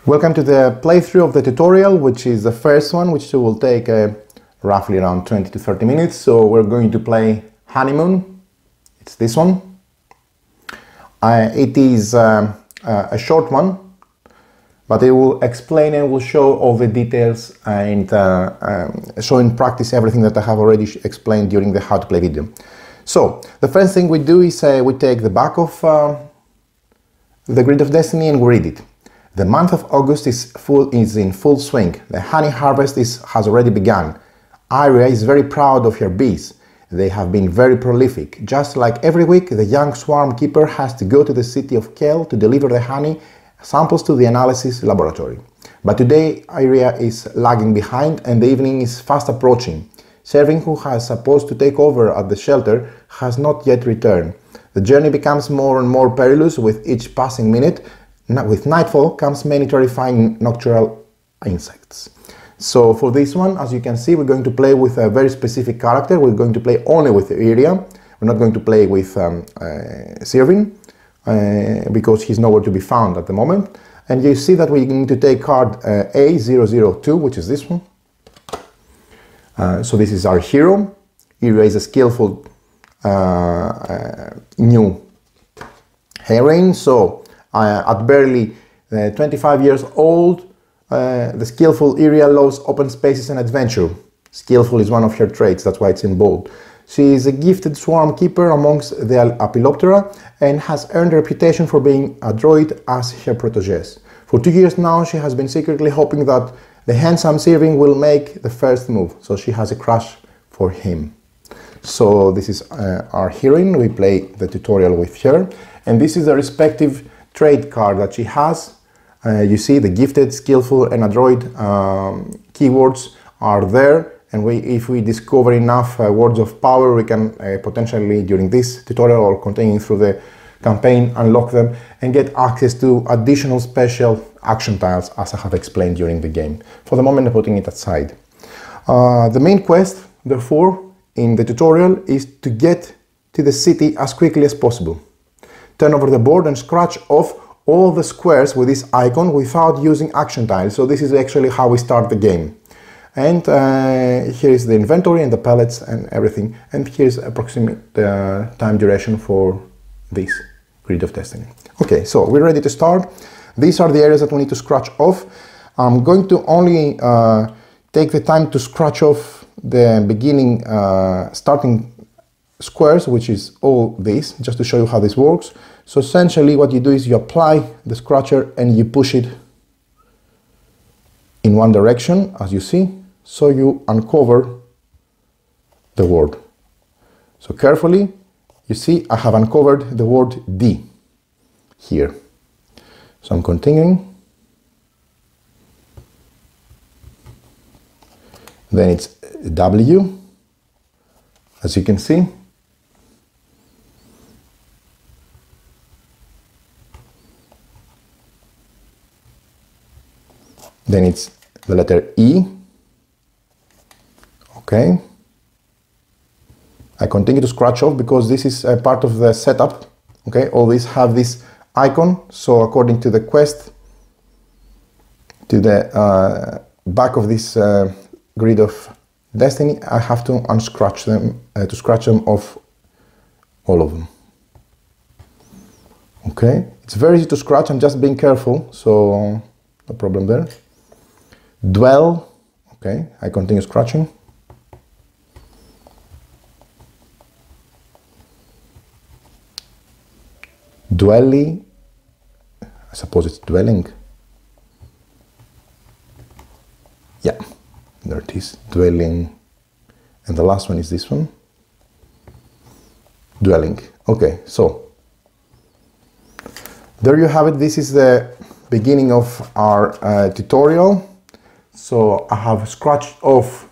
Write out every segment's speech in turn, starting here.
Welcome to the playthrough of the tutorial, which is the first one, which will take roughly around 20 to 30 minutes. So we're going to play Honeymoon. It's this one. It is a short one, but it will explain and will show all the details and show in practice everything that I have already explained during the how to play video. So the first thing we do is we take the back of the Grid of Destiny and we read it. The month of August is in full swing. The honey harvest has already begun. Aria is very proud of her bees. They have been very prolific. Just like every week, the young swarm keeper has to go to the city of Kel to deliver the honey samples to the analysis laboratory. But today, Aria is lagging behind and the evening is fast approaching. Serving, who has supposed to take over at the shelter, has not yet returned. The journey becomes more and more perilous with each passing minute. With nightfall comes many terrifying nocturnal insects. So for this one, as you can see, we're going to play with a very specific character. We're going to play only with Aria. We're not going to play with Servin because he's nowhere to be found at the moment. And you see that we need to take card A002, which is this one. So this is our hero. Aria is a skillful new heroine. So at barely 25 years old, the skillful Aria loves open spaces and adventure. Skillful is one of her traits, that's why it's in bold. She is a gifted swarm keeper amongst the Apiloptera and has earned a reputation for being a droid as her protégés. For 2 years now, she has been secretly hoping that the handsome Serving will make the first move, so she has a crush for him. So this is our heroine. We play the tutorial with her, and this is the respective trait card that she has. You see the gifted, skillful and adroit keywords are there, and if we discover enough words of power, we can potentially during this tutorial or continuing through the campaign unlock them and get access to additional special action tiles, as I have explained during the game. For the moment, I'm putting it aside. The main quest, therefore, in the tutorial is to get to the city as quickly as possible. Turn over the board and scratch off all the squares with this icon without using action tiles. So this is actually how we start the game. And here is the inventory and the pallets and everything. And here's approximate time duration for this Grid of Destiny. Okay, so we're ready to start. These are the areas that we need to scratch off. I'm going to only take the time to scratch off the beginning starting squares, which is all this, just to show you how this works. So essentially what you do is you apply the scratcher and you push it in one direction, as you see, so you uncover the word. So carefully, you see I have uncovered the word D here. So I'm continuing. Then it's W, as you can see. Then it's the letter E. Okay. I continue to scratch off because this is a part of the setup. Okay, all these have this icon. So according to the quest, to the back of this Grid of Destiny, I have to unscratch them, to scratch them off, all of them. Okay, it's very easy to scratch. I'm just being careful, so no problem there. Dwell, okay, I continue scratching. Dwelly, I suppose it's dwelling. Yeah, there it is, dwelling. And the last one is this one, dwelling. Okay, so there you have it. This is the beginning of our tutorial. So I have scratched off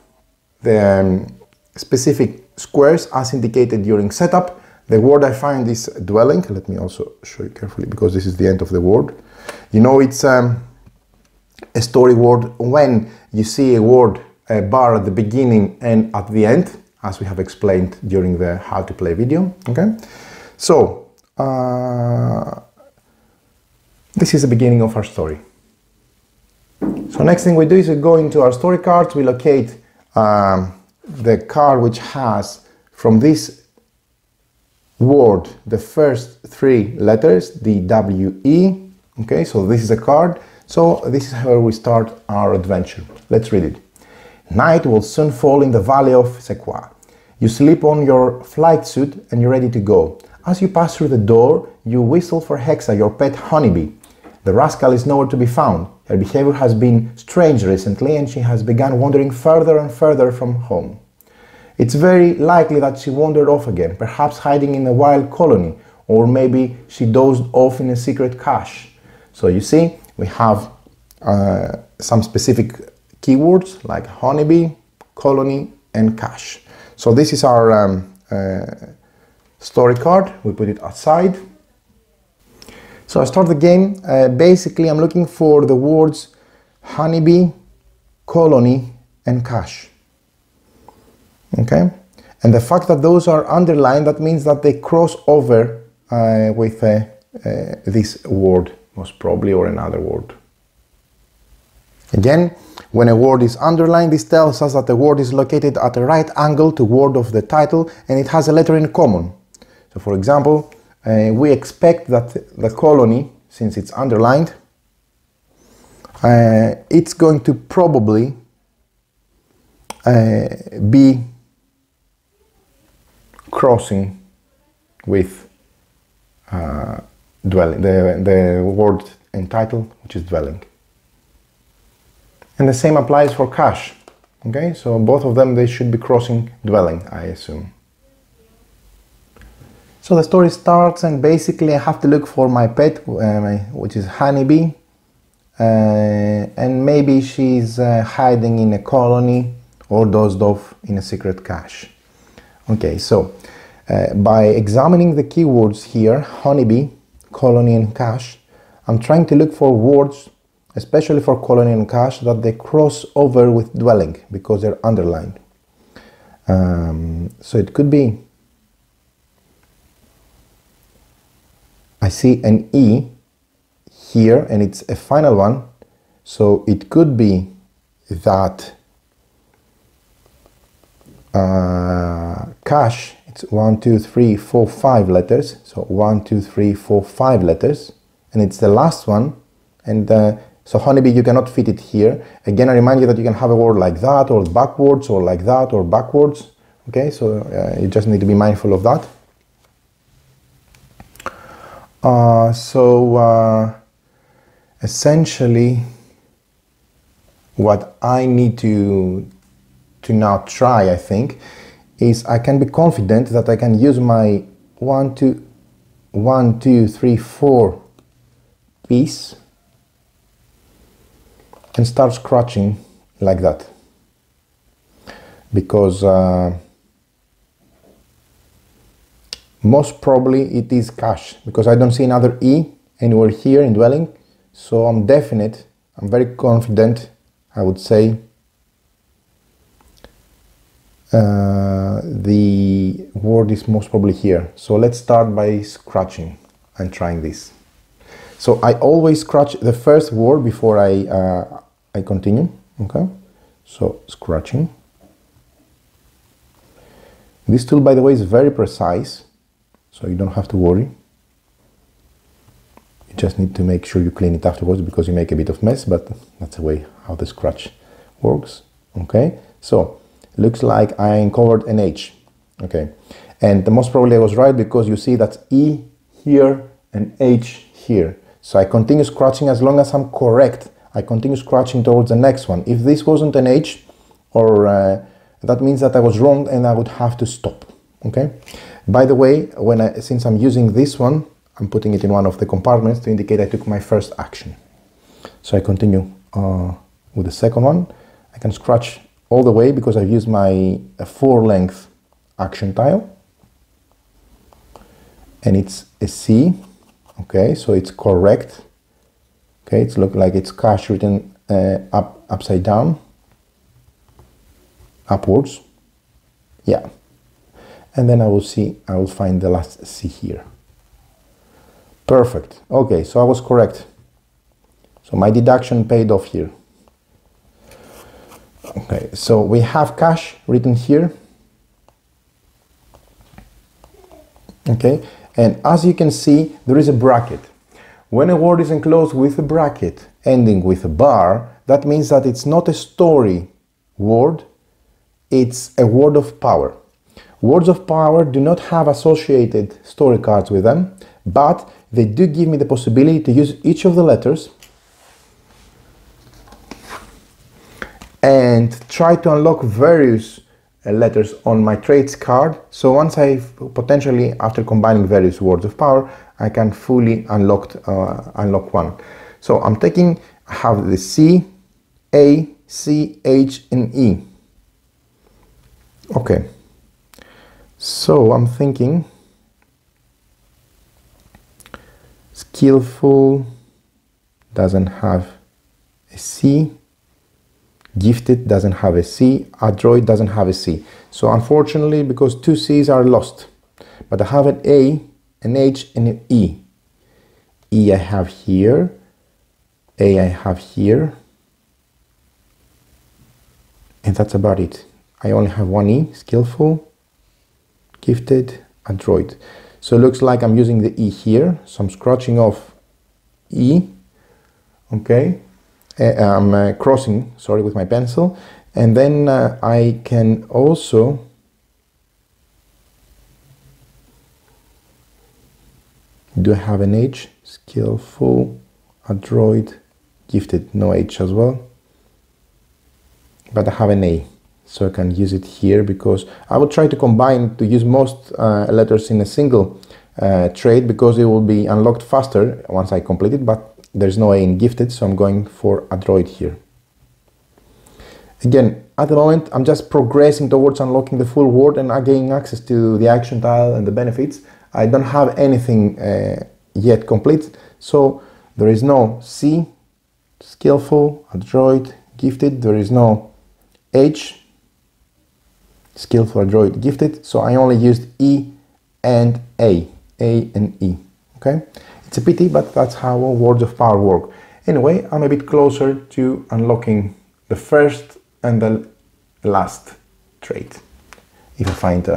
the specific squares as indicated during setup. The word I find is dwelling. Let me also show you carefully because this is the end of the word. You know, it's a story word when you see a word, a bar at the beginning and at the end, as we have explained during the how to play video. Okay, so this is the beginning of our story. So next thing we do is we go into our story cards, we locate the card which has from this word the first three letters, the W-E. Okay, so this is a card. So this is where we start our adventure. Let's read it. Night will soon fall in the valley of Sequoia. You slip on your flight suit and you're ready to go. As you pass through the door, you whistle for Hexa, your pet honeybee. The rascal is nowhere to be found. Her behavior has been strange recently and she has begun wandering further and further from home. It's very likely that she wandered off again, perhaps hiding in a wild colony, or maybe she dozed off in a secret cache. So you see, we have some specific keywords like honeybee, colony, and cache. So this is our story card. We put it aside. So I start the game. Basically, I'm looking for the words honeybee, colony, and cache. Okay, and the fact that those are underlined, that means that they cross over with this word, most probably, or another word. Again, when a word is underlined, this tells us that the word is located at a right angle to word of the title and it has a letter in common. So for example, we expect that the colony, since it's underlined, it's going to probably be crossing with dwelling, the word and title, which is dwelling. And the same applies for cache. Okay, so both of them, they should be crossing dwelling, I assume. So the story starts and basically I have to look for my pet, which is honeybee, and maybe she's hiding in a colony or dozed off in a secret cache. Okay, so by examining the keywords here, honeybee, colony, and cache, I'm trying to look for words, especially for colony and cache, that they cross over with dwelling because they're underlined. So it could be, I see an E here and it's a final one, so it could be that cache, it's 1, 2, 3, 4, 5 letters, so 1, 2, 3, 4, 5 letters, and it's the last one, and so honeybee, you cannot fit it here. Again, I remind you that you can have a word like that, or backwards, or like that, or backwards. Okay, so you just need to be mindful of that. Essentially, what I need to now try, I think, is I can be confident that I can use my 1, 2, 3, 4 piece and start scratching like that, because most probably it is cache, because I don't see another E anywhere here in dwelling, so I'm definite, I'm very confident, I would say the word is most probably here. So let's start by scratching and trying this. So I always scratch the first word before I continue. Okay, so scratching. This tool, by the way, is very precise, so you don't have to worry. You just need to make sure you clean it afterwards because you make a bit of mess, but that's the way how the scratch works. Okay, so looks like I uncovered an H. Okay, and most probably I was right, because you see that's E here and H here. So I continue scratching as long as I'm correct. I continue scratching towards the next one. If this wasn't an H, or that means that I was wrong and I would have to stop. Okay. By the way, since I'm using this one, I'm putting it in one of the compartments to indicate I took my first action. So I continue with the second one. I can scratch all the way because I've used my 4-length action tile, and it's a C. Okay, so it's correct. Okay, it's look like it's cache written upside down, upwards. Yeah, and then I will find the last C here. Perfect. Okay, so I was correct. So my deduction paid off here. Okay, so we have cash written here. Okay, and as you can see, there is a bracket. When a word is enclosed with a bracket ending with a bar, that means that it's not a story word, it's a word of power. Words of power do not have associated story cards with them, but they do give me the possibility to use each of the letters and try to unlock various letters on my traits card. So once potentially after combining various words of power, I can fully unlock one. So I have the C, A, C, H, and E. Okay. So I'm thinking skillful doesn't have a C, gifted doesn't have a C, adroit doesn't have a C. So unfortunately, because two C's are lost, but I have an A, an H, and an E. E I have here, A I have here, and that's about it. I only have one E, skillful, gifted, adroit. So it looks like I'm using the E here, so I'm scratching off E, okay. I'm crossing, sorry, with my pencil, and then I can also do I have an H, skillful, adroit, gifted, no H as well, but I have an A, so I can use it here because I will try to combine to use most letters in a single trait because it will be unlocked faster once I complete it, but there's no A in gifted, so I'm going for adroit here. Again, at the moment, I'm just progressing towards unlocking the full word and gaining access to the action tile and the benefits. I don't have anything yet complete, so there is no C, skillful, adroit, gifted. There is no H, skillful, adroit, gifted. So I only used E and A and E. Okay. It's a pity, but that's how words of power work. Anyway, I'm a bit closer to unlocking the first and the last trait, if I find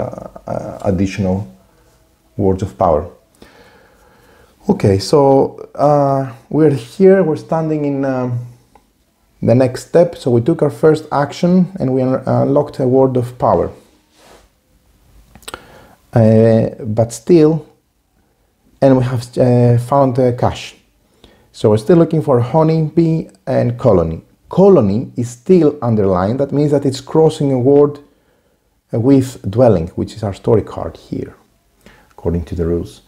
additional words of power. Okay, so we're here, we're standing in the next step. So we took our first action and we unlocked a word of power. But still, and we have found cash. So we're still looking for honeybee and colony. Colony is still underlined. That means that it's crossing a word with dwelling, which is our story card here, according to the rules.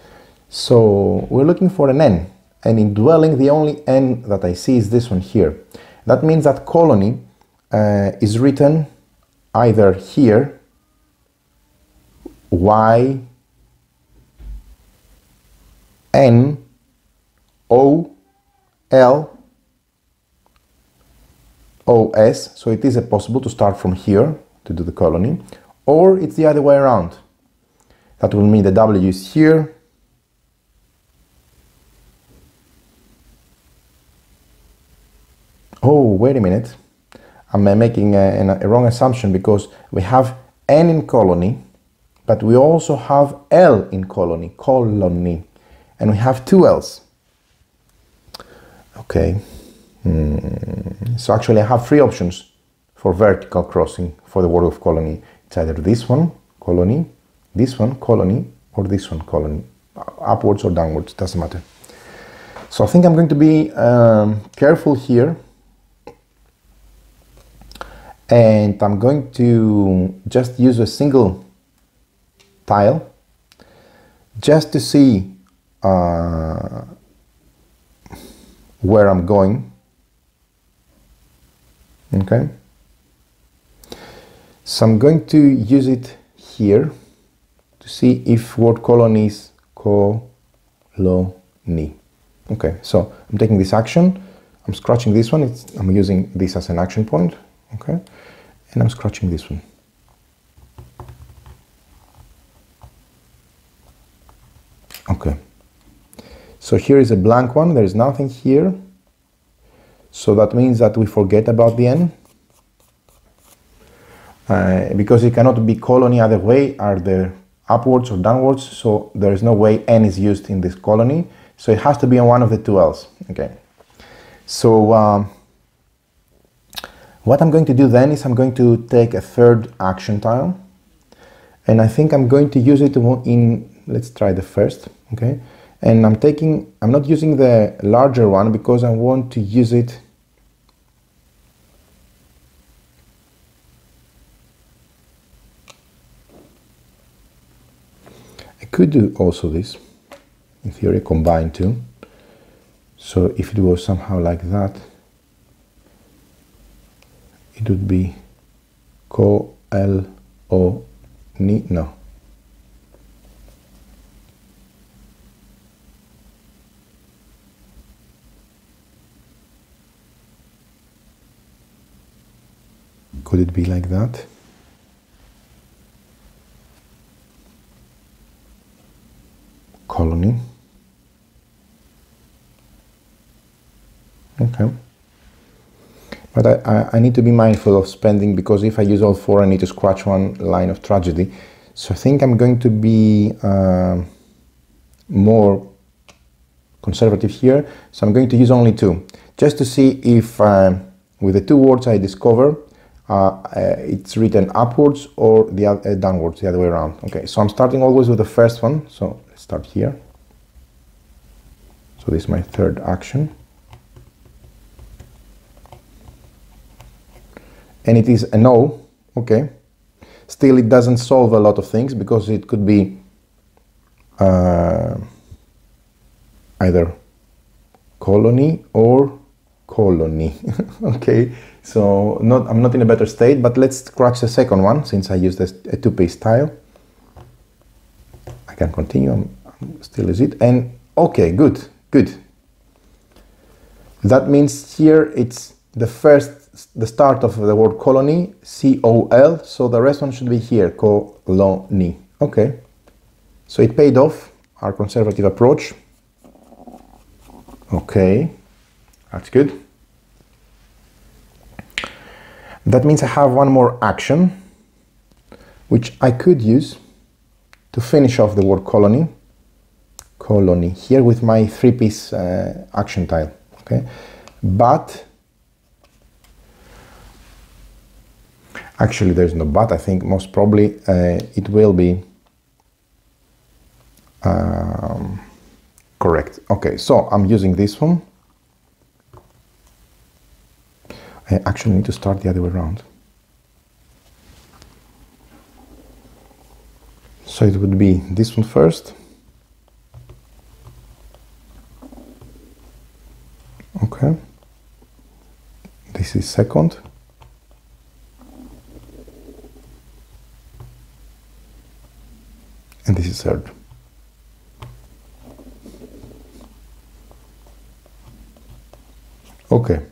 So we're looking for an N, and in dwelling, the only N that I see is this one here. That means that colony is written either here, Y, N, O, L, O, S. So it is possible to start from here to do the colony, or it's the other way around. That will mean the W is here, oh, wait a minute, I'm making a wrong assumption because we have N in colony, but we also have L in colony, and we have two L's. Okay, so actually I have three options for vertical crossing for the word of colony. It's either this one, colony, or this one, colony. Upwards or downwards, doesn't matter. So I think I'm going to be careful here, and I'm going to just use a single tile just to see where I'm going. Okay, so I'm going to use it here to see if word colony is colony. Okay, so I'm taking this action, I'm scratching this one, I'm using this as an action point, okay, and I'm scratching this one. Okay, so here is a blank one, there is nothing here, so that means that we forget about the N. because it cannot be colony other way, either upwards or downwards, so there is no way n is used in this colony, so it has to be on one of the two L's. Okay, so what I'm going to do then is I'm going to take a third action tile, and I think I'm going to use it in, let's try the first, okay, and I'm not using the larger one because I want to use it could do also this, in theory, combine two. So if it was somehow like that, it would be co-l-o-ni, no. Could it be like that? Colony. Okay. But I need to be mindful of spending, because if I use all four I need to scratch one line of tragedy. So I think I'm going to be more conservative here. So I'm going to use only two, just to see if with the two words I discover it's written upwards or downwards, the other way around. Okay, so I'm starting always with the first one. So let's start here. So this is my third action. And it is a no. Okay. Still, it doesn't solve a lot of things, because it could be either colony or colony. Okay, so I'm not in a better state, but let's scratch the second one, since I used a two-piece tile. I can continue, I'm still is it, and okay, good. That means here it's the start of the word colony, C-O-L, so the rest one should be here, colony. Okay, so it paid off, our conservative approach. Okay, that's good. That means I have one more action, which I could use to finish off the word colony, here with my three-piece action tile. Okay, but actually there's no but. I think most probably it will be correct. Okay, so I'm using this one. I actually need to start the other way around. So it would be this one first. Okay. This is second. And this is third. Okay.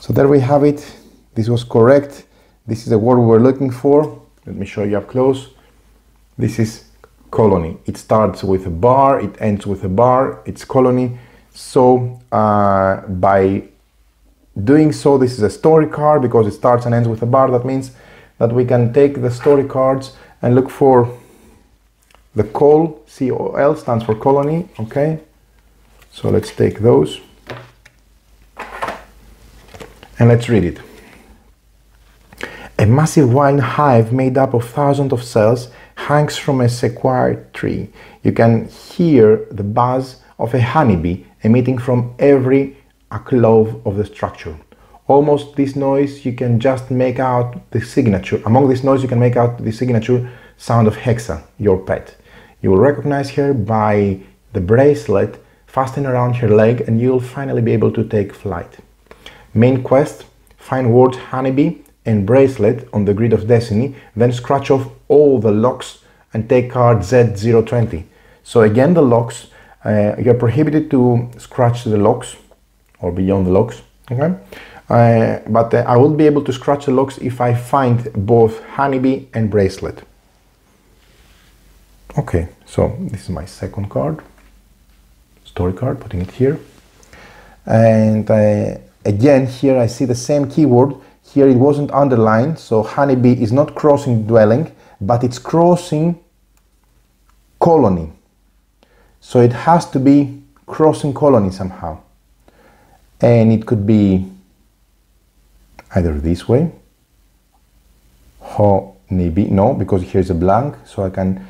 So there we have it. This was correct. This is the word we were looking for. Let me show you up close. This is colony. It starts with a bar, it ends with a bar, it's colony. So by doing so, this is a story card, because it starts and ends with a bar. That means that we can take the story cards and look for the col, C-O-L, stands for colony. Okay, so let's take those and let's read it. A massive wine hive made up of thousands of cells hangs from a sequoia tree. You can hear the buzz of a honeybee emitting from every alcove of the structure. Almost this noise you can just make out the signature. Among this noise you can make out the signature sound of Hexa, your pet. You will recognize her by the bracelet fastened around her leg, and you'll finally be able to take flight. Main quest: find words honeybee and bracelet on the grid of destiny, then scratch off all the locks and take card Z020. So again, the locks, you're prohibited to scratch the locks or beyond the locks, okay? But I will be able to scratch the locks if I find both honeybee and bracelet. Okay, so this is my second card, story card, putting it here. And again, here I see the same keyword, here it wasn't underlined, so honeybee is not crossing dwelling, but it's crossing colony. So it has to be crossing colony somehow. And it could be either this way, honeybee, no, because here's a blank, so I can,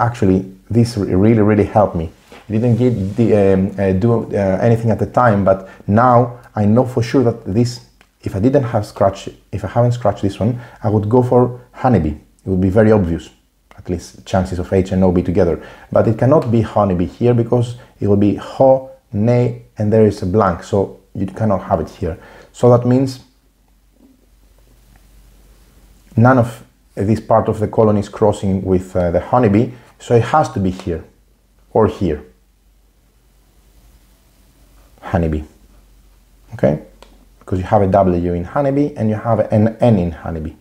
actually, this really helped me. It didn't do anything at the time, but now I know for sure that this, if I haven't scratched this one, I would go for honeybee. It would be very obvious, at least chances of H and O be together. But it cannot be honeybee here because it will be ho, ne, and there is a blank, so you cannot have it here. So that means none of this part of the colony is crossing with the honeybee, so it has to be here or here. Honeybee, okay? Because you have a W in honeybee and you have an N in honeybee.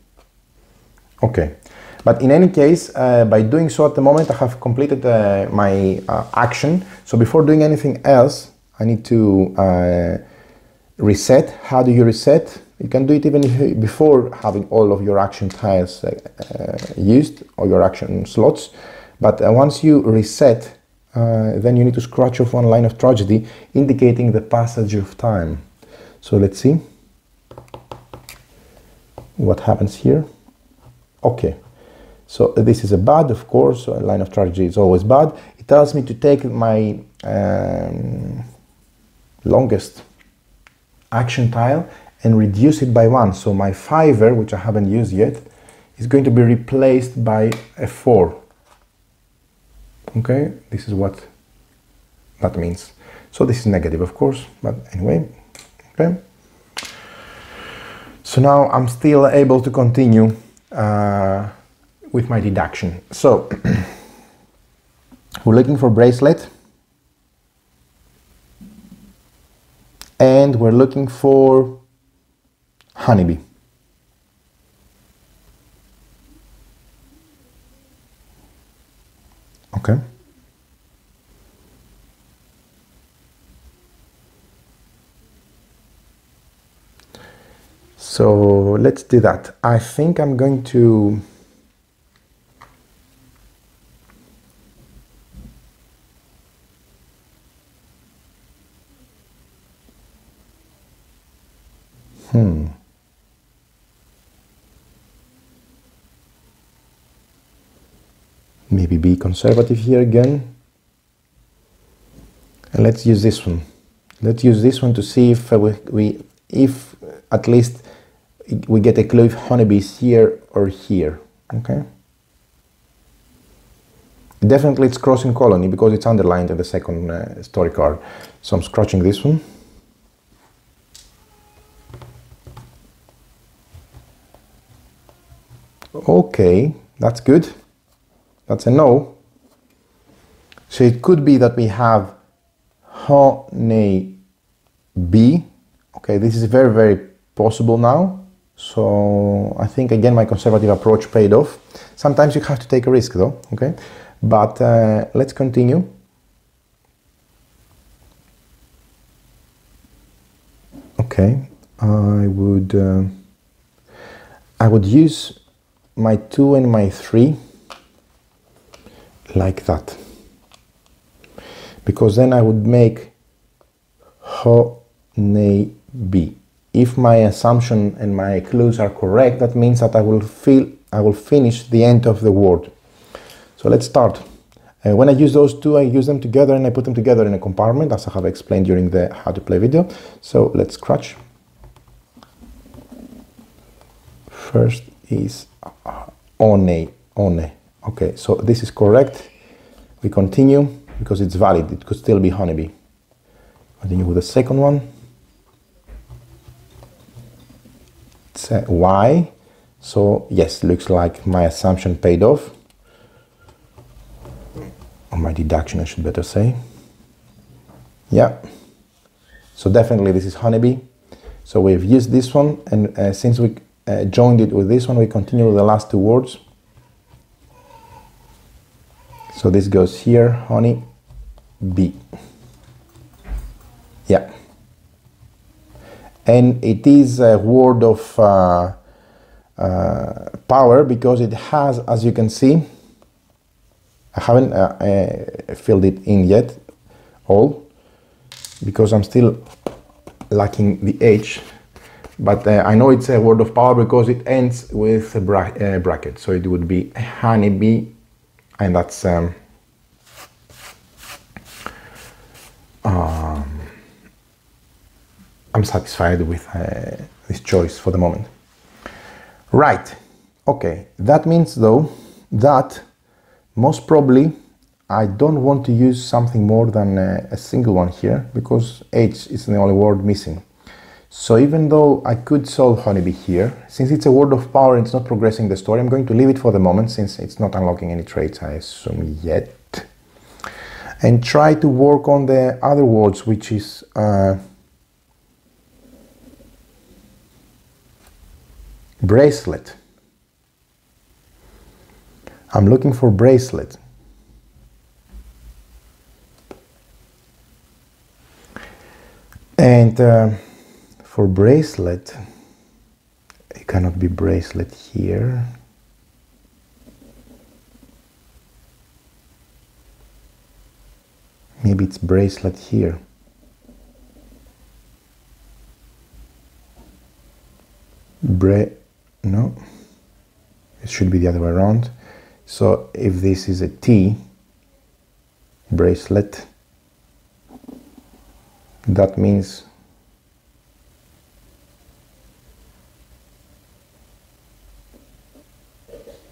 Okay, but in any case, by doing so at the moment, I have completed my action. So before doing anything else, I need to reset. How do you reset? You can do it even before having all of your action tiles used or your action slots. But once you reset, then you need to scratch off one line of tragedy indicating the passage of time. So let's see what happens here. Okay, so this is a bad, of course, so a line of tragedy is always bad. It tells me to take my longest action tile and reduce it by 1. So my 5er, which I haven't used yet, is going to be replaced by a 4. Okay, this is what that means. So this is negative, of course, but anyway, okay. So now I'm still able to continue with my deduction. So we're looking for bracelet, and we're looking for honeybee. Okay. So let's do that. I think I'm going to maybe be conservative here again. And let's use this one. Let's use this one to see if if at least we get a clue if honeybee is here or here. Okay. Definitely it's crossing colony because it's underlined in the second story card. So I'm scratching this one. Okay, that's good. That's a no. So it could be that we have honeybee. Okay, this is very possible now. So I think again my conservative approach paid off. Sometimes you have to take a risk though, okay? But let's continue. Okay, I would use my 2 and my 3 like that, because then I would make honeybee. If my assumption and my clues are correct, that means that I will finish the end of the word. So let's start. When I use those two, I use them together and I put them together in a compartment, as I have explained during the how to play video. So let's scratch. First is one. Okay, so this is correct. We continue because it's valid. It could still be honeybee. Continue with the second one. It's a Y. So yes, looks like my assumption paid off. Or my deduction, I should better say. Yeah. So definitely this is honeybee. So we've used this one, and since we joined it with this one, we continue with the last two words. So this goes here, honey, bee. Yeah. And it is a word of power because it has, as you can see, I haven't filled it in yet all because I'm still lacking the H, but I know it's a word of power because it ends with a bracket, so it would be honeybee, and that's I'm satisfied with this choice for the moment. Right, okay, that means though that most probably I don't want to use something more than a single one here because H is the only word missing. So even though I could solve honeybee here, since it's a word of power and it's not progressing the story, I'm going to leave it for the moment since it's not unlocking any traits, I assume, yet. And try to work on the other words, which is bracelet. I'm looking for bracelet. And for bracelet, it cannot be bracelet here. Maybe it's bracelet here. No, it should be the other way around. So if this is a T, bracelet, that means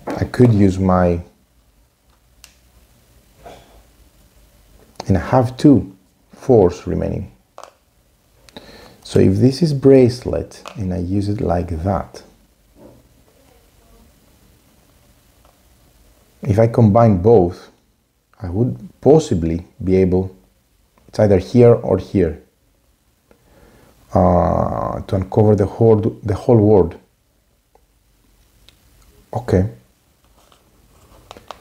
I could use my, and I have 2 4s remaining. So if this is bracelet and I use it like that, if I combine both, I would possibly be able, it's either here or here, to uncover the whole word. Okay.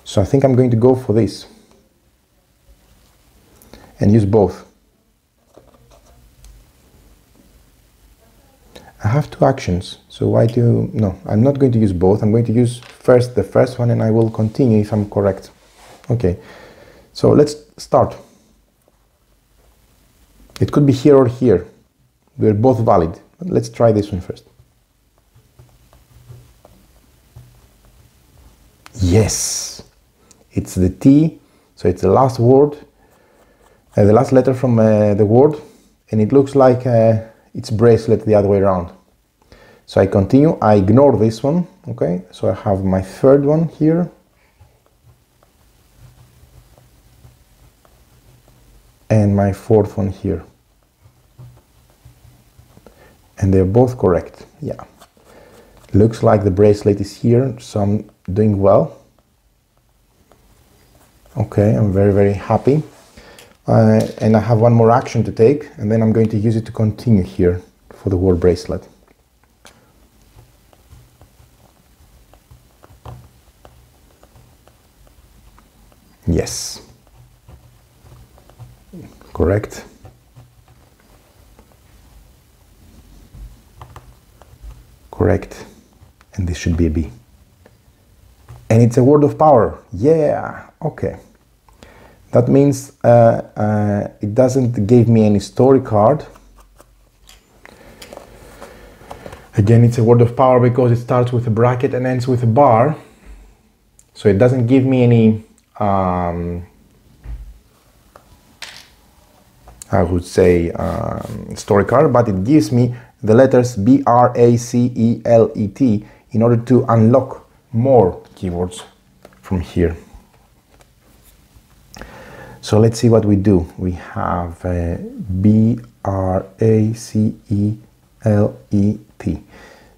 So I think I'm going to go for this and use both. I have 2 actions, so why do, no, I'm not going to use both. I'm going to use first the first one and I will continue if I'm correct. Okay, so let's start. It could be here or here. They're both valid. Let's try this one first. Yes, it's the T, so it's the last word, the last letter from the word, and it looks like it's bracelet the other way around. So I continue, I ignore this one, okay, so I have my third one here, and my fourth one here, and they're both correct. Yeah, looks like the bracelet is here, so I'm doing well. Okay, I'm very, very happy. And I have one more action to take, and then I'm going to use it to continue here for the word bracelet. Yes. Correct. Correct. And this should be a B. And it's a word of power. Yeah. Okay. That means it doesn't give me any story card. Again, it's a word of power because it starts with a bracket and ends with a bar. So it doesn't give me any, I would say, story card, but it gives me the letters B, R, A, C, E, L, E, T in order to unlock more keywords from here. So let's see what we do. We have B, R, A, C, E, L, E, T.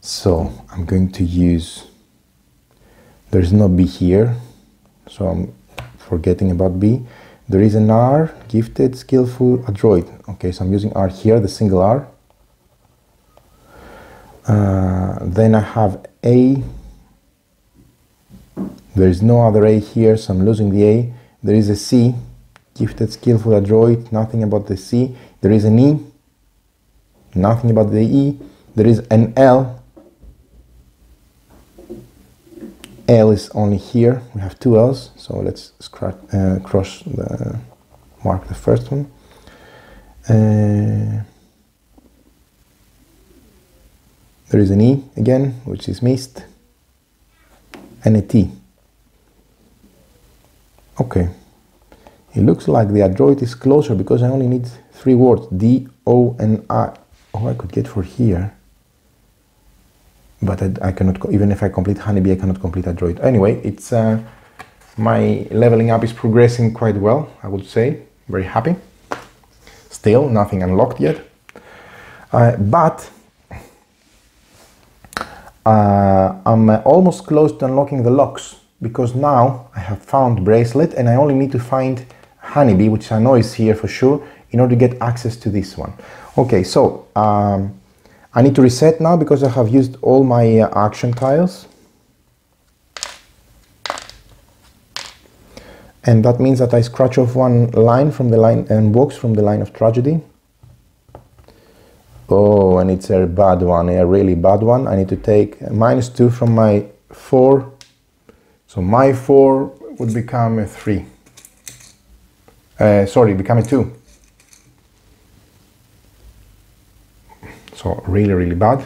So I'm going to use, there's no B here, so I'm forgetting about B. There is an R, gifted, skillful, adroit. Okay, so I'm using R here, the single R. Then I have A. There is no other A here, so I'm losing the A. There is a C, gifted, skillful, adroit, nothing about the C. There is an E, Nothing about the E. There is an L. L is only here. We have two L's, so let's mark the first one. There is an E again, which is missed, and a T. Okay. It looks like the adroit is closer because I only need three words, D, O, and I. Oh, I could get for here. But I cannot, even if I complete honeybee, I cannot complete adroit. Anyway, it's my leveling up is progressing quite well, I would say. Very happy. Still, nothing unlocked yet. But I'm almost close to unlocking the locks, because now I have found bracelet and I only need to find honeybee, which I know is here for sure, in order to get access to this one. Okay, so I need to reset now because I have used all my action tiles. And that means that I scratch off one line from the line and box from the line of tragedy. Oh, and it's a bad one, a really bad one. I need to take -2 from my 4. So my 4 would become a 3. Sorry, become a 2. So really, really bad.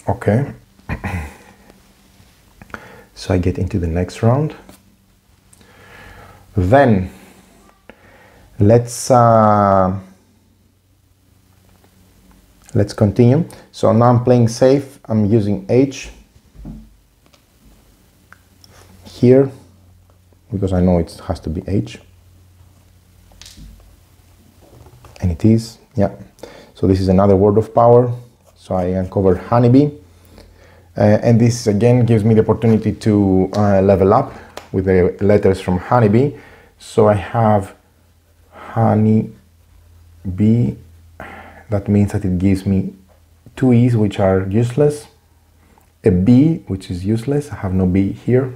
Okay. So I get into the next round. Then let's continue. So now I'm playing safe. I'm using H here because I know it has to be H. And it is, yeah. So this is another word of power. So I uncovered honeybee. And this again gives me the opportunity to level up with the letters from honeybee. So I have honeybee. That means that it gives me 2 E's, which are useless. A B, which is useless. I have no B here.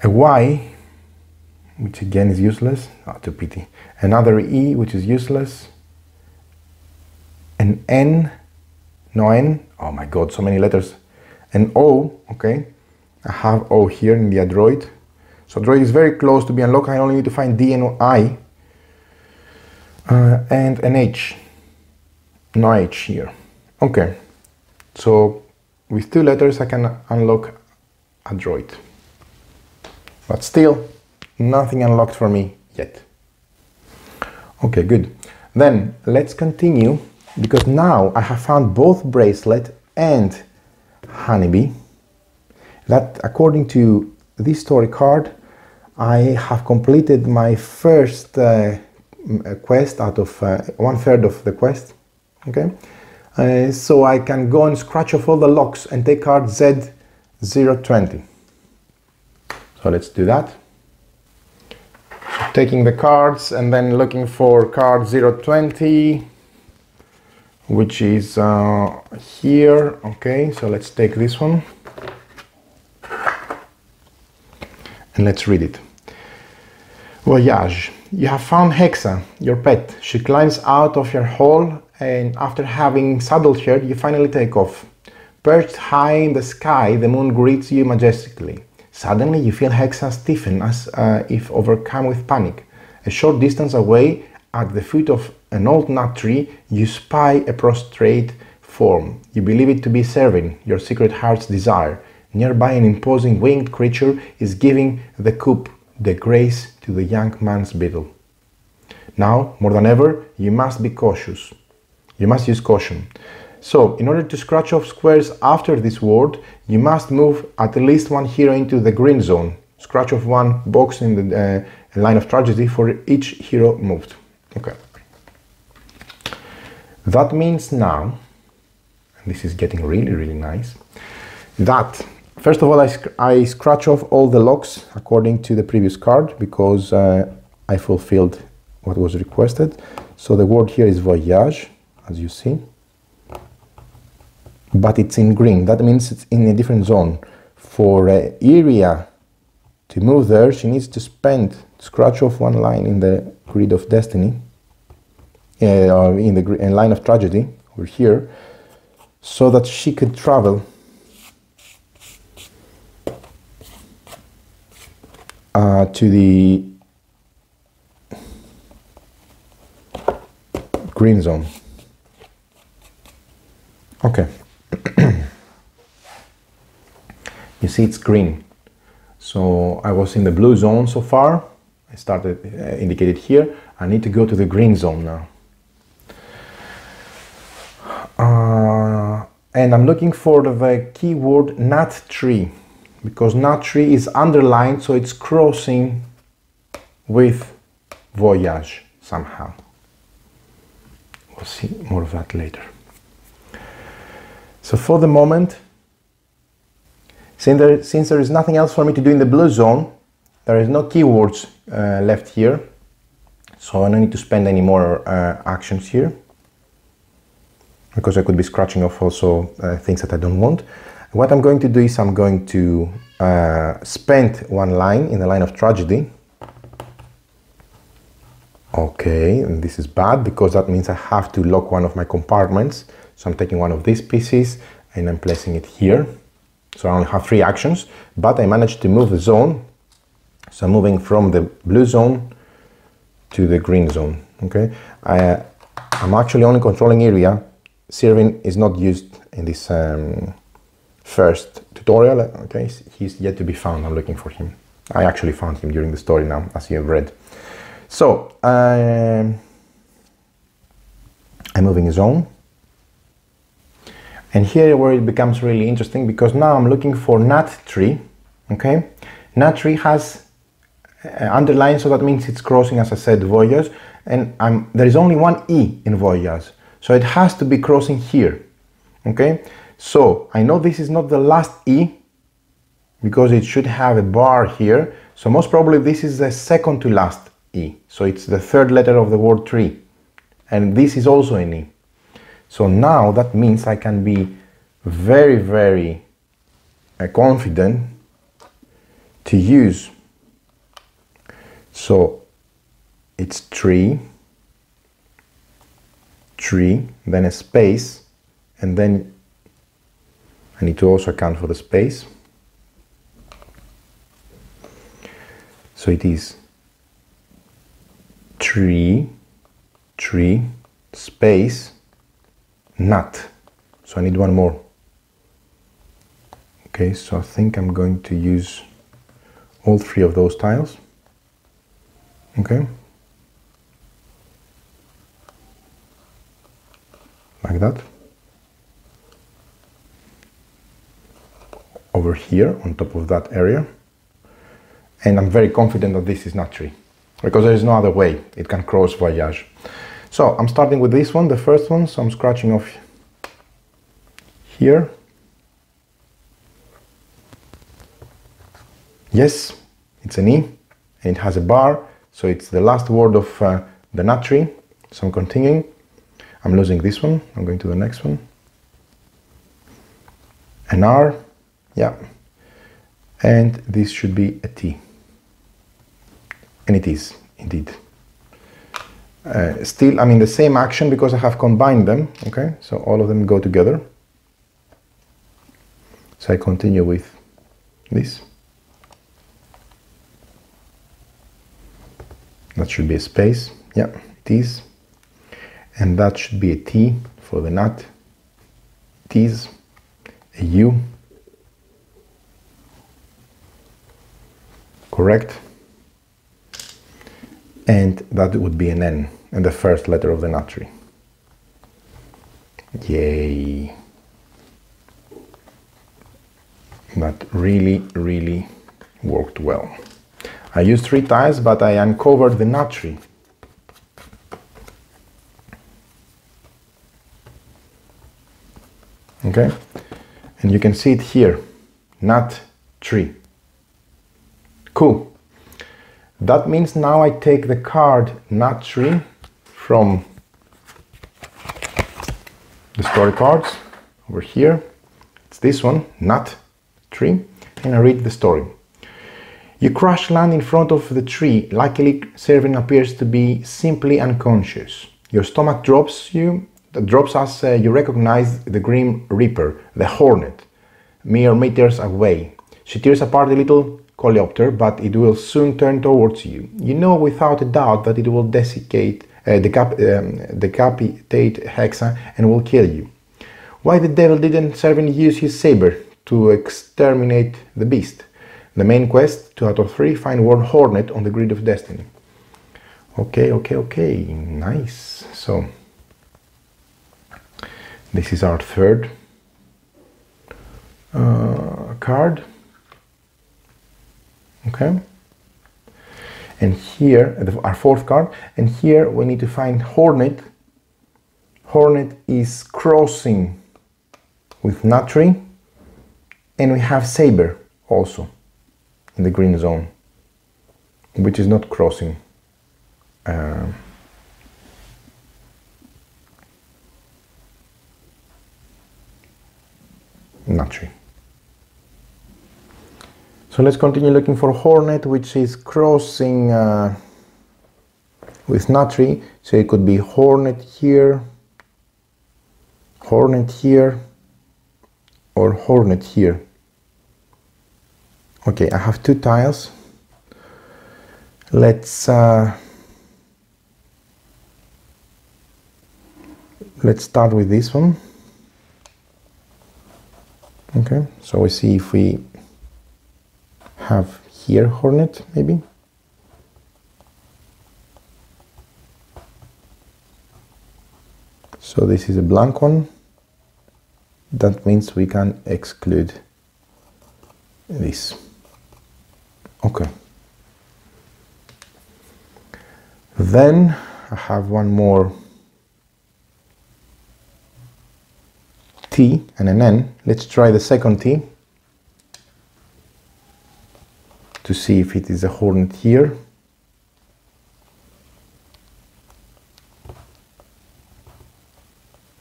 A Y, which again is useless. Oh, too pity. Another E, which is useless. An N, no N. Oh my God, so many letters. An O, okay. I have O here in the adroit. So adroit is very close to be unlocked. I only need to find D and I. And an H. No H here. Okay. So with 2 letters I can unlock adroit. But still, nothing unlocked for me yet. Okay, good. Then let's continue, because now I have found both bracelet and honeybee. That, according to this story card, I have completed my first quest out of 1/3 of the quest. Okay, so I can go and scratch off all the locks and take card Z020. So let's do that. Taking the cards and then looking for card 020, which is here. Okay, so let's take this one and let's read it. Voyage. You have found Hexa, your pet. She climbs out of your hole, and after having saddled her, you finally take off. Perched high in the sky, the moon greets you majestically. Suddenly, you feel Hexa stiffen as if overcome with panic. A short distance away, at the foot of an old nut tree, you spy a prostrate form. You believe it to be serving your secret heart's desire. Nearby, an imposing winged creature is giving the coup de grace to the young man's beetle. Now, more than ever, you must be cautious. You must use caution. So, in order to scratch off squares after this word, you must move at least 1 hero into the green zone. Scratch off 1 box in the line of tragedy for each hero moved. Okay. That means now, and this is getting really, really nice, that first of all I scratch off all the locks according to the previous card, because I fulfilled what was requested. So the word here is voyage, as you see. But it's in green. That means it's in a different zone. For Iria to move there, she needs to scratch off 1 line in the grid of destiny. in line of tragedy over here, so that she could travel to the green zone. Okay. You see it's green. So I was in the blue zone so far. I started indicated here. I need to go to the green zone now. And I'm looking for the keyword nut tree, because nut tree is underlined, so it's crossing with voyage somehow. We'll see more of that later. So for the moment, since there is nothing else for me to do in the blue zone, there is no keywords left here, so I don't need to spend any more actions here, because I could be scratching off also things that I don't want. What I'm going to do is I'm going to spend one line in the line of tragedy. Okay, and this is bad because that means I have to lock one of my compartments. So I'm taking one of these pieces and I'm placing it here. So I only have 3 actions, but I managed to move the zone. So I'm moving from the blue zone to the green zone. Okay, I'm actually only controlling area. Serving is not used in this first tutorial. Okay, he's yet to be found. I'm looking for him. I actually found him during the story now, as you have read. So I'm moving a zone, and here where it becomes really interesting, because now I'm looking for nut tree. Okay, nut tree has underlined, so that means it's crossing, as I said, voyage, and there is only one E in voyage, so it has to be crossing here. Okay, so I know this is not the last E, because it should have a bar here, so most probably this is the second to last E, so it's the 3rd letter of the word tree, and this is also an E. So now that means I can be very, very confident to use. So it's tree, then a space, and then I need to also account for the space. So it is tree, space, nut. So I need one more. Okay, so I think I'm going to use all 3 of those tiles. Okay, like that. Over here on top of that area, and I'm very confident that this is nut tree, because there is no other way it can cross voyage. So I'm starting with this one, the first one, so I'm scratching off here. Yes, it's an E, and it has a bar, so it's the last word of the nut tree. So I'm continuing. I'm losing this one, I'm going to the next one. An R, yeah, and this should be a T. And it is, indeed. Still, I'm in the same action because I have combined them, okay? So all of them go together. So I continue with this. That should be a space, yeah, it is. And that should be a T for the nut. It is a U. Correct. And that would be an N, and the first letter of the nut tree. Yay. That really, really worked well. I used 3 tiles, but I uncovered the nut tree. Okay, and you can see it here, nut tree. Cool. That means now I take the card nut tree from the story cards over here. It's this one, nut tree, and I read the story. You crash land in front of the tree. Luckily, Servin appears to be simply unconscious. Your stomach drops as you recognize the Grim Reaper, the Hornet, mere meters away. She tears apart the little coleopter, but it will soon turn towards you. You know without a doubt that it will decapitate Hexa and will kill you. Why the devil didn't Servin use his saber to exterminate the beast? The main quest, 2 out of 3, find word Hornet on the grid of destiny. Okay, nice. So this is our third card. Okay, and here our fourth card, and here we need to find Hornet. Hornet is crossing with Natri, and we have Saber also in the green zone, which is not crossing. Natri. So let's continue looking for Hornet, which is crossing with Natri. So it could be Hornet here, or Hornet here. Okay, I have 2 tiles. Let's start with this one. Okay, so we see if we have here Hornet, maybe. So this is a blank one. That means we can exclude this. Okay. Then I have one more T and an N. Let's try the second T to see if it is a Hornet here.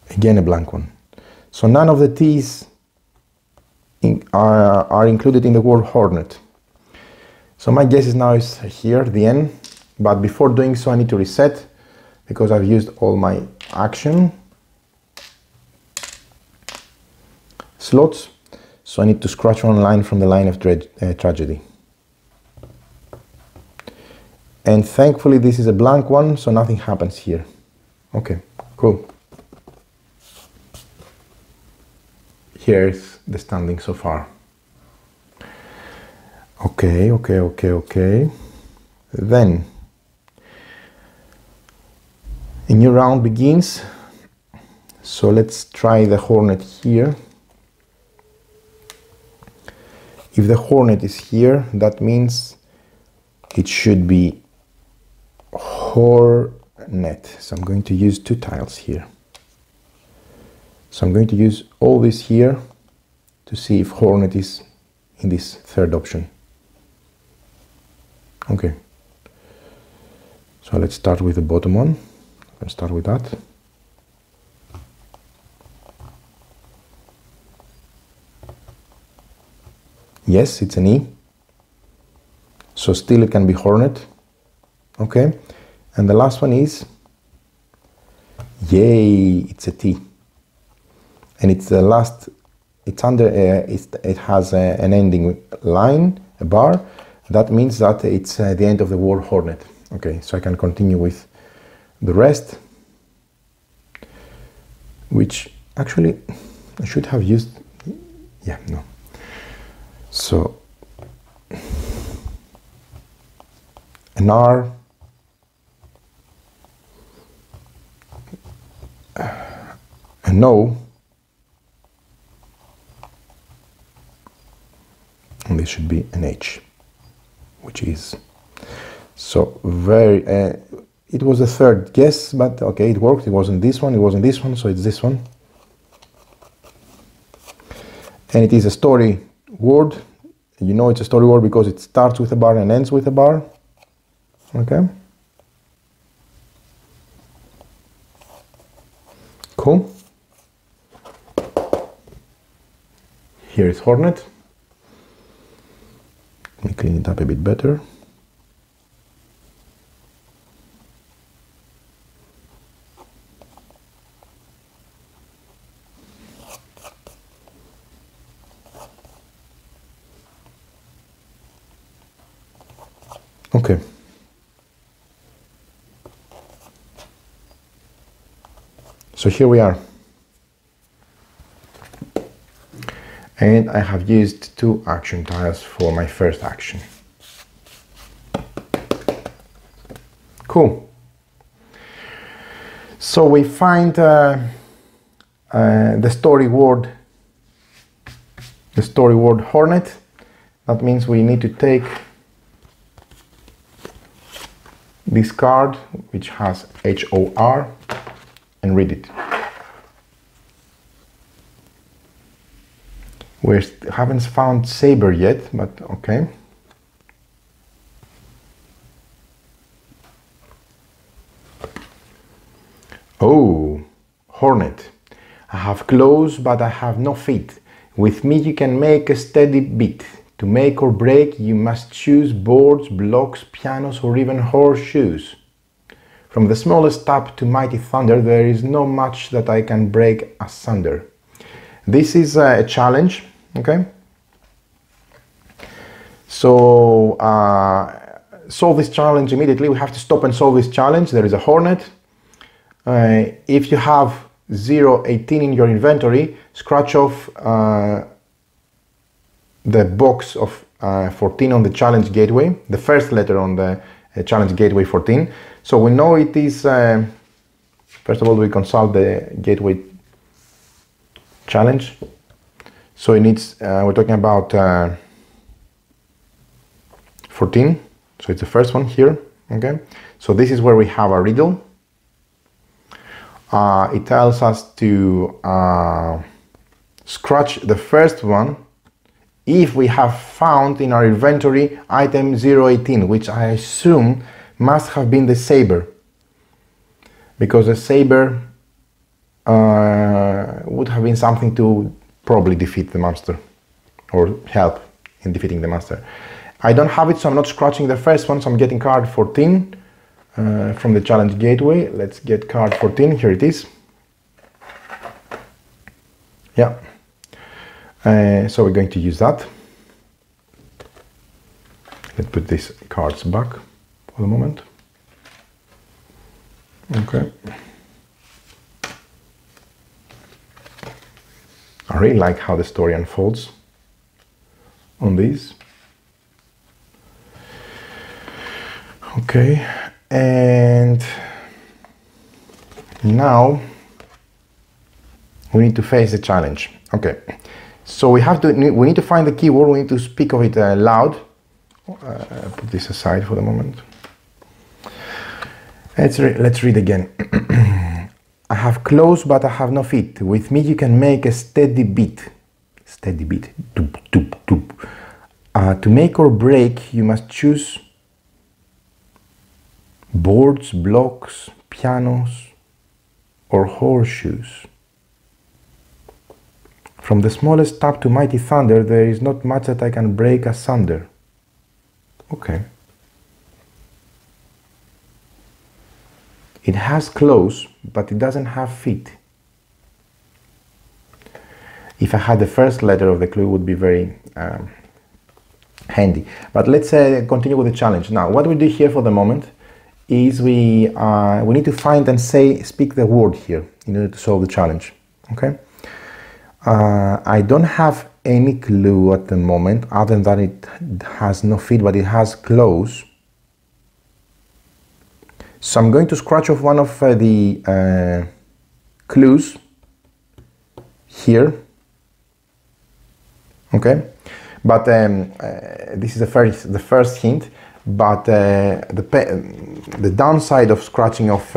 Again a blank one. So none of the T's are included in the word Hornet. So my guess is now is here, the N, but before doing so I need to reset because I've used all my action slots. So I need to scratch one line from the line of tragedy. And thankfully this is a blank one, so nothing happens here. Okay, cool. Here's the standing so far. Okay. Then a new round begins. So let's try the Hornet here. If the Hornet is here, that means it should be Hornet. So I'm going to use 2 tiles here. So I'm going to use all this here to see if Hornet is in this third option. Okay. So let's start with the bottom one. Let's start with that. Yes, it's an E. So still it can be Hornet. Okay. And the last one is, yay, it's a T. And it's the last, it's under, it has an ending line, a bar. That means that it's the end of the word Hornet. Okay, so I can continue with the rest, which actually I should have used, yeah, no. So, an R, an O, and this should be an H, which is so very, it was the third guess, but okay, it worked. It wasn't this one, it wasn't this one, so it's this one. And it is a story word. You know it's a story word because it starts with a bar and ends with a bar. Okay. Cool. Here is Hornet. Let me clean it up a bit better. Okay. So here we are. And I have used 2 action tiles for my first action. Cool. So we find the story word hornet. That means we need to take this card, which has HOR, and read it. We haven't found saber yet, but okay. Oh, hornet. I have claws, but I have no feet. With me you can make a steady beat. To make or break, you must choose boards, blocks, pianos, or even horseshoes. From the smallest tap to mighty thunder, there is no match that I can break asunder. This is a challenge, okay? So, solve this challenge immediately. We have to stop and solve this challenge. There is a hornet. If you have 018 in your inventory, scratch off the box of 14 on the challenge gateway, the first letter on the challenge gateway 14. So we know it is, first of all, we consult the gateway challenge. So it needs, we're talking about 14. So it's the first one here, okay? So this is where we have a riddle. It tells us to scratch the first one if we have found in our inventory item 018, which I assume must have been the saber, because the saber would have been something to probably defeat the monster or help in defeating the monster. I don't have it, so I'm not scratching the first one, so I'm getting card 14 from the challenge gateway. Let's get card 14, here it is. Yeah. So we're going to use that. Let's put these cards back for the moment. Okay. I really like how the story unfolds on these. Okay, and now we need to face the challenge. Okay, so we need to find the keyword. We need to speak of it loud. Put this aside for the moment. Let's read again. I have claws, but I have no feet. With me you can make a steady beat. Steady beat. Doop, doop, doop. To make or break, you must choose boards, blocks, pianos, or horseshoes. From the smallest tap to mighty thunder, there is not much that I can break asunder. Okay. It has claws, but it doesn't have feet. If I had the first letter of the clue, it would be very handy. But let's continue with the challenge. Now, what we do here for the moment is we need to find and speak the word here in order to solve the challenge. Okay. I don't have any clue at the moment, other than that it has no feet, but it has claws. So I'm going to scratch off one of the clues here. Okay, but this is the first hint. But the downside of scratching off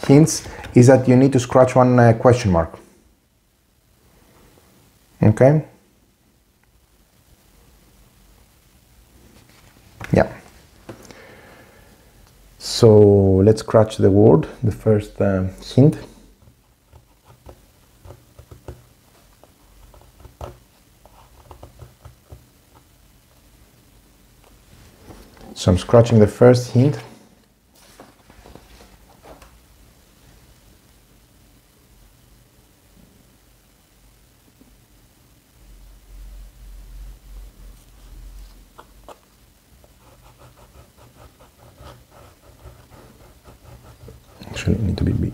hints is that you need to scratch one question mark. Okay. Yeah. So let's scratch the word, the first hint. So I'm scratching the first hint. Actually, need to be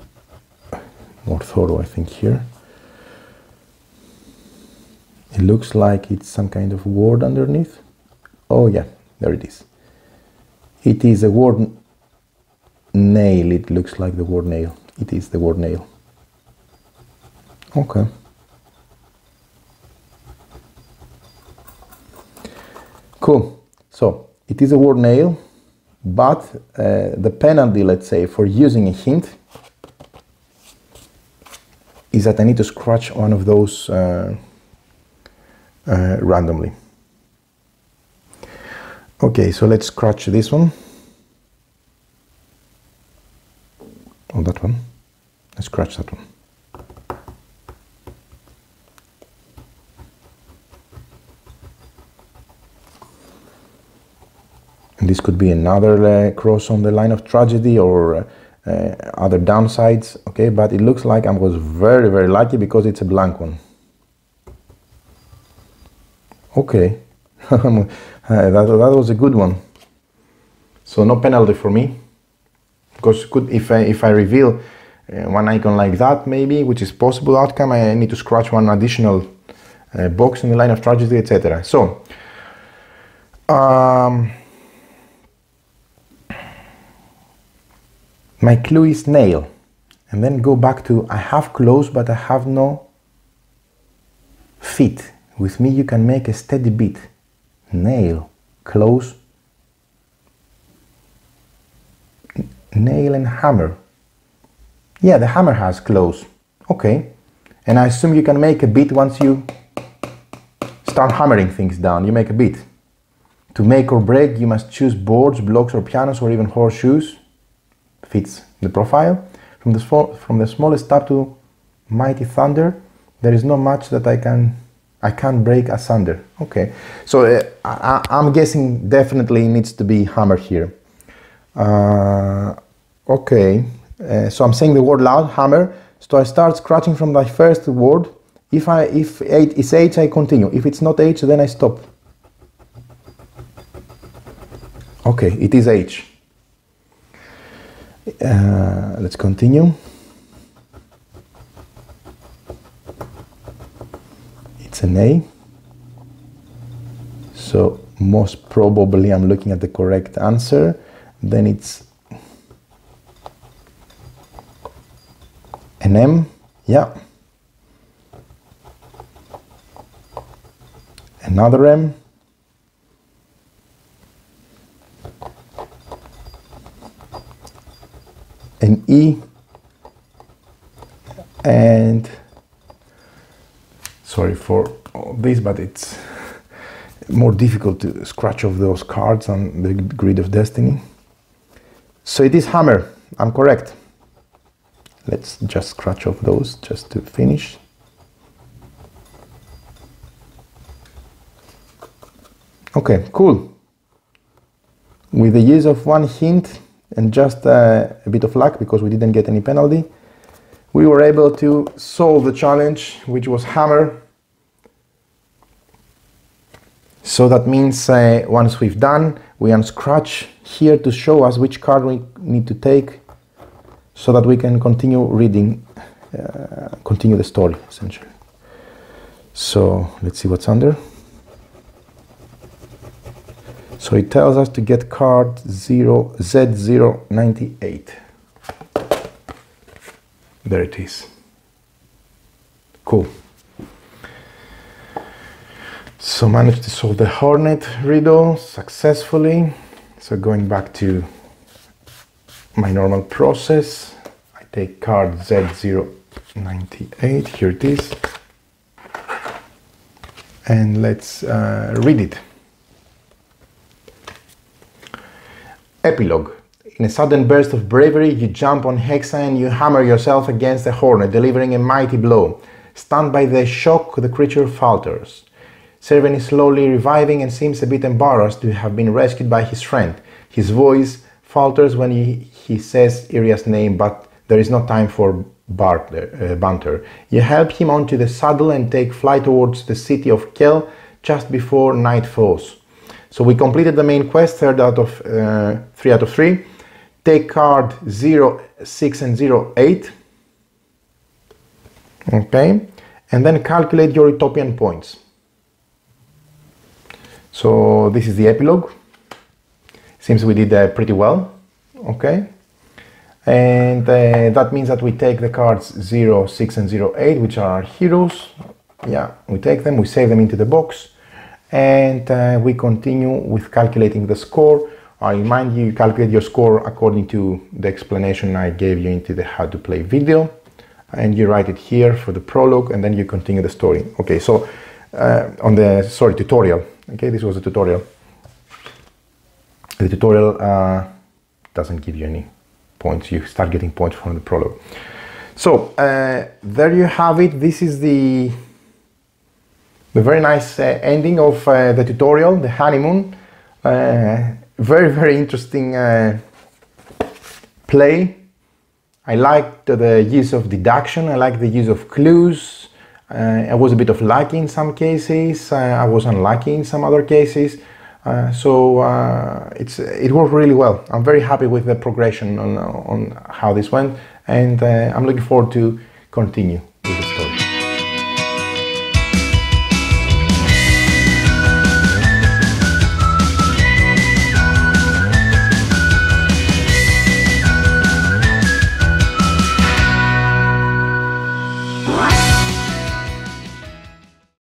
more thorough, I think, here. It looks like it's some kind of word underneath. Oh yeah, there it is. It is a word nail. It looks like the word nail. It is the word nail. Okay. Cool. So it is a word nail, but the penalty, let's say, for using a hint is that I need to scratch one of those randomly. Okay, so let's scratch this one. Oh, that one. Let's scratch that one. And this could be another cross on the line of tragedy or other downsides, okay, but it looks like I was very, very lucky because it's a blank one. Okay, that was a good one. So no penalty for me, because if I reveal one icon like that, maybe, which is possible outcome, I need to scratch one additional box in the line of tragedy, etc. So my clue is nail, and then go back to I have clothes but I have no feet. With me you can make a steady beat. Nail, clothes, nail and hammer. Yeah, the hammer has clothes. Okay, and I assume you can make a beat once you start hammering things down. You make a beat. To make or break, you must choose boards, blocks or pianos or even horseshoes. Fits the profile. From the smallest tab to mighty thunder, there is no match that I can't break asunder. Okay, so I'm guessing definitely needs to be hammer here. Okay, so I'm saying the word loud, hammer. So I start scratching from the first word. If it's H, I continue. If it's not H, then I stop. Okay, it is H. Let's continue. It's an A. So most probably I'm looking at the correct answer. Then it's an M. Yeah. Another M. An E, and sorry for all this, but it's more difficult to scratch off those cards on the grid of destiny. So it is hammer. I'm correct. Let's just scratch off those just to finish. Okay, cool. With the use of one hint and just a bit of luck, because we didn't get any penalty, we were able to solve the challenge, which was hammer. So that means once we've done, we unscratch here to show us which card we need to take so that we can continue reading, continue the story, essentially. So let's see what's under. So it tells us to get card Z098. There it is. Cool. So managed to solve the Hornet riddle successfully. So going back to my normal process, I take card Z098, here it is. And let's read it. Epilogue. In a sudden burst of bravery, you jump on Hexa and you hammer yourself against the Hornet, delivering a mighty blow. Stunned by the shock, the creature falters. Servan is slowly reviving and seems a bit embarrassed to have been rescued by his friend. His voice falters when he says Iria's name, but there is no time for banter. You help him onto the saddle and take flight towards the city of Kel just before night falls. So we completed the main quest, 3 out of 3. take card 0, 6 and 0, 8. Okay, and then calculate your utopian points. So this is the epilogue. Seems we did pretty well. Okay, and that means that we take the cards 0, 6 and 0, 8, which are our heroes. Yeah, we take them, we save them into the box, and we continue with calculating the score. I remind you, you calculate your score according to the explanation I gave you into the how to play video, and you write it here for the prologue, and then you continue the story. Okay, so on the tutorial. Okay, this was a tutorial. The tutorial doesn't give you any points. You start getting points from the prologue. So there you have it. This is the very nice ending of the tutorial, the honeymoon. Very, very interesting play. I liked the use of deduction. I liked the use of clues. I was a bit of lucky in some cases. I was unlucky in some other cases. So it worked really well. I'm very happy with the progression on how this went, and I'm looking forward to continue with the story.